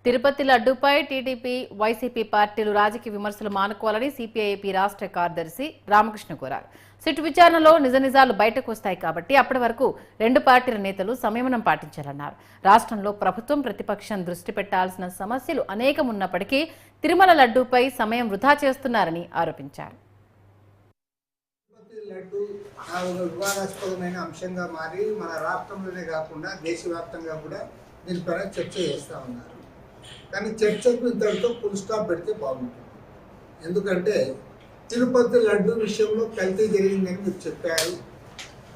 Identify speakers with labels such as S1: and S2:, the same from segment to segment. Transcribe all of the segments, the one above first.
S1: Tirupati లడ్డూపై TDP YCP పార్టీలు రాజకీయ విమర్శలు మానుకోవాలని సిపిఐపి రాష్ట్ర కార్యదర్శి రామకృష్ణ కోరారు. సిట్ విచారణలో నిజాలు బయటకు వస్తాయి కాబట్టి అప్పటి వరకు రెండు పార్టీల నేతలు సంయమనం పాటించాలన్నారు. రాష్ట్రంలో ప్రభుత్వం ప్రతిపక్షం దృష్టి పెట్టాల్సిన సమస్యలు అనేకం ఉన్నప్పటికీ తిరుమల లడ్డూపై సమయం వృధా చేస్తున్నారని ఆరోపించారు.
S2: లడ్డు వివాదాస్పదమైన అంశంగా మారి మన రాష్ట్రంలోనే కాకుండా దేశవ్యాప్తంగా కూడా దీనిపైన చర్చ చేస్తూ ఉన్నారు. కానీ చర్చకు ఇంతటితో ఫుల్ స్టాప్ పెడితే బాగుంటుంది. ఎందుకంటే తిరుపతి లడ్డు విషయంలో కల్తీ జరిగిందని మీరు చెప్పారు.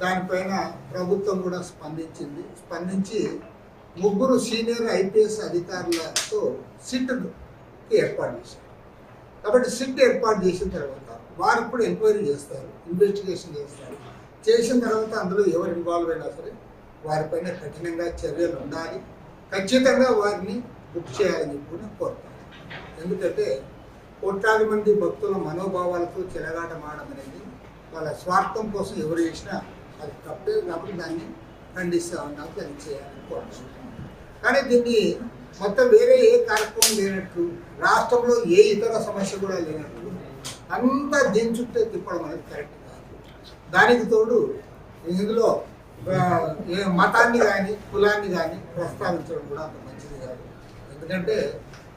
S2: దానిపైన ప్రభుత్వం కూడా స్పందించి ముగ్గురు సీనియర్ ఐపీఎస్ అధికారులతో సిట్కి ఏర్పాటు చేశారు. కాబట్టి సిట్ ఏర్పాటు చేసిన తర్వాత వారు కూడా ఎంక్వైరీ చేస్తారు, ఇన్వెస్టిగేషన్ చేస్తారు. చేసిన తర్వాత అందులో ఎవరు ఇన్వాల్వ్ అయినా సరే వారిపైన కఠినంగా చర్యలు ఉండాలి. ఖచ్చితంగా వారిని బుక్ చేయాలని కూడా కోరుతాను. ఎందుకంటే కోట్లాది మంది భక్తుల మనోభావాలతో చెలగాటమాడడం అనేది వాళ్ళ స్వార్థం కోసం ఎవరు చేసినా అది తప్పే కాబట్టి దాన్ని ఖండిస్తూ ఉన్నాము, దాన్ని చేయాలని కోరుతున్నాను. కానీ దీన్ని మొత్తం వేరే ఏ కార్యక్రమం లేనట్టు, రాష్ట్రంలో ఏ ఇతర సమస్య కూడా లేనట్టు అంతా దీని చుట్టూ తిప్పడం అనేది కరెక్ట్ కాదు. దానికి తోడు ఇందులో మతాన్ని కానీ కులాన్ని కానీ ప్రస్తావించడం కూడా అంత మంచిది కాదు. ఎందుకంటే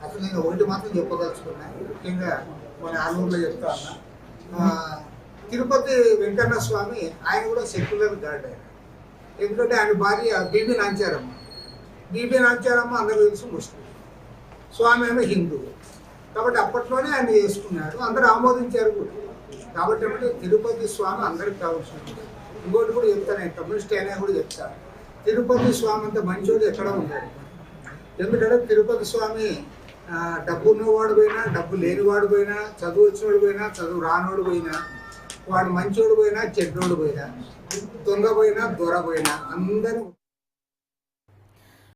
S2: అసలు నేను ఒకటి మాత్రం చెప్పదలుచుకున్నాను, ముఖ్యంగా మన ఆలూరులో చెప్తా ఉన్నా. తిరుపతి వెంకన్న స్వామి ఆయన కూడా సెక్యులర్ గాడ్ ఆయన. ఎందుకంటే ఆయన భార్య బీబీ నాంచారమ్మ అందరూ తెలుసు ముస్లిం, స్వామి ఏమో హిందువు. కాబట్టి అప్పట్లోనే ఆయన చేసుకున్నాడు, అందరూ ఆమోదించారు కూడా. కాబట్టి ఏమంటే తిరుపతి స్వామి అందరికి కావాల్సి ఉంటుంది. ఇంకోటి కూడా చెప్తాను, నేను కమ్యూనిస్ట్ అయినా కూడా చెప్తాను, తిరుపతి స్వామి అంత మంచోడు ఎక్కడ ఉంటాడు. ఎందుకంటే తిరుపతి స్వామి డబ్బు ఉన్నవాడు పోయినా, డబ్బు లేనివాడు పోయినా, చదువు వచ్చినోడు పోయినా, చదువు రానోడు పోయినా, వాడు మంచోడు పోయినా, చెడ్డోడు పోయినా, దొంగ పోయినా, దొర పోయినా అందరూ